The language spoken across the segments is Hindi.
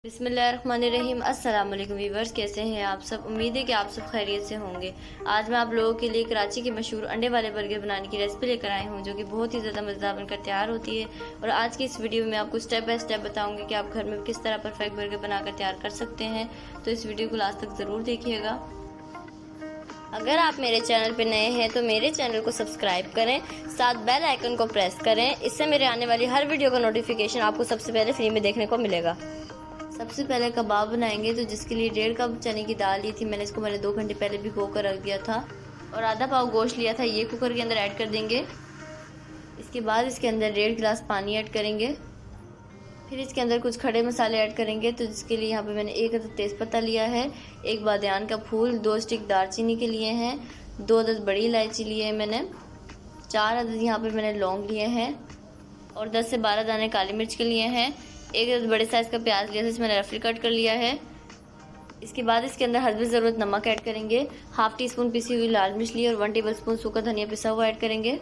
बिस्मिल्लाहिर्रहमानिर्रहीम। अस्सलाम वालेकुम व्यूअर्स, कैसे हैं आप सब। उम्मीद है कि आप सब खैरियत से होंगे। आज मैं आप लोगों के लिए कराची के मशहूर अंडे वाले बर्गर बनाने की रेसिपी लेकर आई हूं, जो कि बहुत ही ज़्यादा मज़ेदार बनकर तैयार होती है। और आज की इस वीडियो में आपको स्टेप बाय स्टेप बताऊंगी कि आप घर में किस तरह परफेक्ट बर्गर बनाकर तैयार कर सकते हैं। तो इस वीडियो को लास्ट तक ज़रूर देखिएगा। अगर आप मेरे चैनल पर नए हैं तो मेरे चैनल को सब्सक्राइब करें, साथ बेल आइकन को प्रेस करें। इससे मेरे आने वाली हर वीडियो का नोटिफिकेशन आपको सबसे पहले फ्री में देखने को मिलेगा। सबसे पहले कबाब बनाएंगे, तो जिसके लिए 1.5 कप चने की दाल ली थी मैंने। इसको 2 घंटे पहले भिगो कर रख दिया था। और आधा पाव गोश्त लिया था, ये कुकर के अंदर ऐड कर देंगे। इसके बाद इसके अंदर 1.5 गिलास पानी ऐड करेंगे। फिर इसके अंदर कुछ खड़े मसाले ऐड करेंगे, तो जिसके लिए यहाँ पे मैंने 1 अदद तेज़पत्ता लिया है, 1 बादियान का फूल, 2 स्टिक दालचीनी के लिए हैं, 2 अदद बड़ी इलायची लिए हैं मैंने, 4 अदद यहाँ पे मैंने लौंग लिए हैं, और 10 से 12 दाने काली मिर्च के लिए हैं। 1 बड़े साइज़ का प्याज लिया था, इसमें मैंने रफली कट कर लिया है। इसके बाद इसके अंदर हस्बे ज़रूरत नमक ऐड करेंगे, हाफ़ टी स्पून पिसी हुई लाल मिर्च ली और 1 टेबलस्पून सूखा धनिया पिसा हुआ ऐड करेंगे।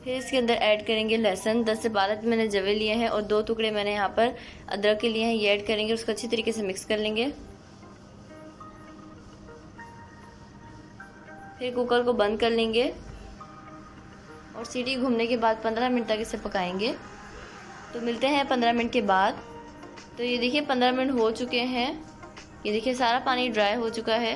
फिर इसके अंदर ऐड करेंगे लहसुन, 10 से 12 मैंने जवे लिए हैं, और 2 टुकड़े मैंने यहाँ पर अदरक के लिए हैं, ये ऐड करेंगे। उसको अच्छी तरीके से मिक्स कर लेंगे। फिर कुकर को बंद कर लेंगे और सीटी घूमने के बाद 15 मिनट तक इसे पकाएंगे। तो मिलते हैं 15 मिनट के बाद। तो ये देखिए 15 मिनट हो चुके हैं। ये देखिए सारा पानी ड्राई हो चुका है।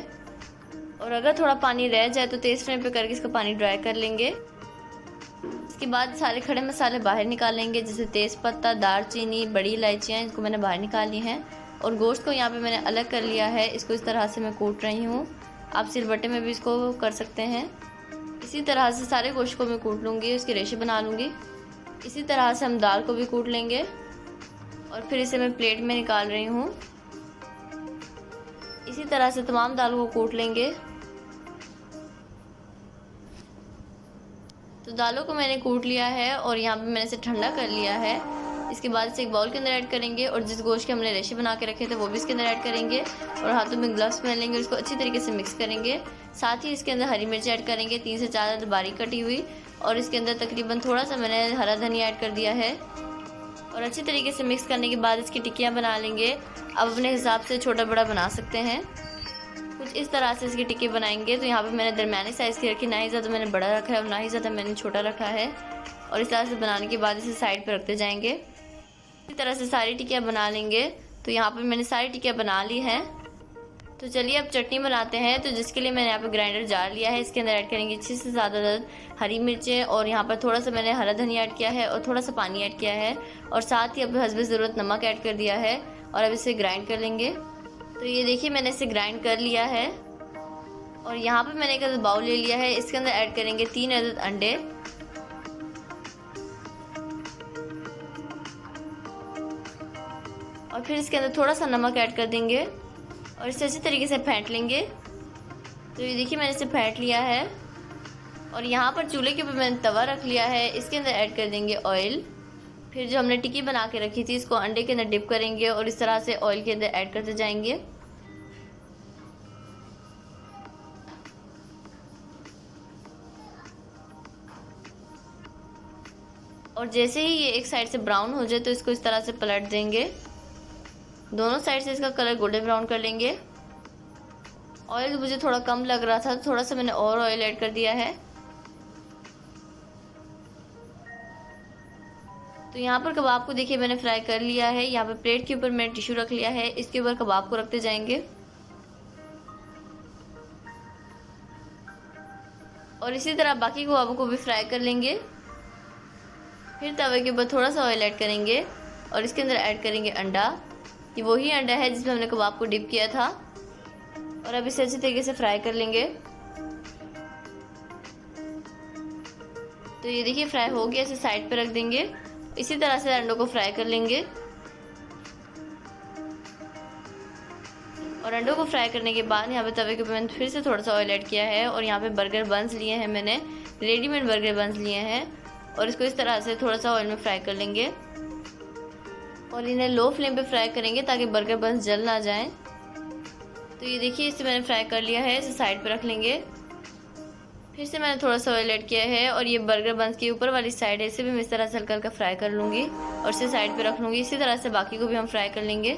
और अगर थोड़ा पानी रह जाए तो तेज़ फ्लेम पे करके इसका पानी ड्राई कर लेंगे। इसके बाद सारे खड़े मसाले बाहर निकाल लेंगे, जैसे तेज़पत्ता, दालचीनी, बड़ी इलायचियाँ, इनको मैंने बाहर निकाल ली हैं। और गोश्त को यहाँ पे मैंने अलग कर लिया है। इसको इस तरह से मैं कूट रही हूँ। आप सिलबट्टे में भी इसको कर सकते हैं। इसी तरह से सारे गोश्त को मैं कूट लूँगी, उसके रेशे बना लूँगी। इसी तरह से हम दाल को भी कूट लेंगे और फिर इसे मैं प्लेट में निकाल रही हूँ। इसी तरह से तमाम दाल को कूट लेंगे। तो दालों को मैंने कूट लिया है और यहाँ पे मैंने इसे ठंडा कर लिया है। इसके बाद इसे एक बाउल के अंदर ऐड करेंगे और जिस गोश्त के हमने रेशे बना के रखे थे वो भी इसके अंदर ऐड करेंगे और हाथों में ग्लव्स पहन लेंगे और इसको अच्छी तरीके से मिक्स करेंगे। साथ ही इसके अंदर हरी मिर्च ऐड करेंगे, 3 से 4 अदद बारीक कटी हुई, और इसके अंदर तकरीबन थोड़ा सा मैंने हरा धनिया ऐड कर दिया है। और अच्छी तरीके से मिक्स करने के बाद इसकी टिक्कियाँ बना लेंगे। अब अपने हिसाब से छोटा बड़ा बना सकते हैं। कुछ इस तरह से इसकी टिक्की बनाएंगे। तो यहाँ पे मैंने दरमियानी साइज़ की रखी, ना ही ज़्यादा मैंने बड़ा रखा है और ना ही ज़्यादा मैंने छोटा रखा है। और इस तरह से बनाने के बाद इसे साइड पर रखते जाएंगे। इसी तरह से सारी टिक्कियाँ बना लेंगे। तो यहाँ पे मैंने सारी टिक्कियाँ बना ली हैं। तो चलिए अब चटनी बनाते हैं। तो जिसके लिए मैंने यहाँ पे ग्राइंडर जार लिया है, इसके अंदर ऐड करेंगे 6 से 7 अदद हरी मिर्चें, और यहाँ पर थोड़ा सा मैंने हरा धनिया ऐड किया है और थोड़ा सा पानी ऐड किया है, और साथ ही अब हस्बे ज़रूरत नमक ऐड कर दिया है। और अब इसे ग्राइंड कर लेंगे। तो ये देखिए मैंने इसे ग्राइंड कर लिया है। और यहाँ पर मैंने एक अदद बाउल ले लिया है, इसके अंदर ऐड करेंगे 3 अदद अंडे, और फिर इसके अंदर थोड़ा सा नमक ऐड कर देंगे और इसे अच्छी तरीके से फेंट लेंगे। तो ये देखिए मैंने इसे फेंट लिया है। और यहाँ पर चूल्हे के ऊपर मैंने तवा रख लिया है, इसके अंदर ऐड कर देंगे ऑयल। फिर जो हमने टिक्की बना के रखी थी इसको अंडे के अंदर डिप करेंगे और इस तरह से ऑयल के अंदर ऐड करते जाएंगे। और जैसे ही ये एक साइड से ब्राउन हो जाए तो इसको इस तरह से पलट देंगे। दोनों साइड से इसका कलर गोल्डन ब्राउन कर लेंगे। ऑयल मुझे थोड़ा कम लग रहा था, तो थोड़ा सा मैंने और ऑयल ऐड कर दिया है। तो यहाँ पर कबाब को देखिए मैंने फ्राई कर लिया है। यहाँ पे प्लेट के ऊपर मैंने टिश्यू रख लिया है, इसके ऊपर कबाब को रखते जाएंगे। और इसी तरह बाकी कबाबों को भी फ्राई कर लेंगे। फिर तवे के ऊपर थोड़ा सा ऑयल ऐड करेंगे और इसके अंदर ऐड करेंगे अंडा। ये वही अंडा है जिसमें हमने कबाब को डिप किया था। और अब इसे अच्छी तरीके से फ्राई कर लेंगे। तो ये देखिए फ्राई हो गया, इसे साइड पे रख देंगे। इसी तरह से अंडों को फ्राई कर लेंगे। और अंडों को फ्राई करने के बाद यहाँ पे तवे के ऊपर मैंने फिर से थोड़ा सा ऑयल ऐड किया है और यहाँ पे बर्गर बंस लिए हैं मैंने, रेडीमेड बर्गर बंस लिए हैं, और इसको इस तरह से थोड़ा सा ऑयल में फ्राई कर लेंगे। और इन्हें लो फ्लेम पे फ्राई करेंगे ताकि बर्गर बंस जल ना जाएं। तो ये देखिए इसे मैंने फ्राई कर लिया है, इसे साइड पे रख लेंगे। फिर से मैंने थोड़ा सा ऑयल ऐड किया है और ये बर्गर बंस की ऊपर वाली साइड है, इसे भी मैं इस तरह से हल्का हल्का फ्राई कर लूँगी और इसे साइड पे रख लूँगी। इसी तरह से बाकी को भी हम फ्राई कर लेंगे।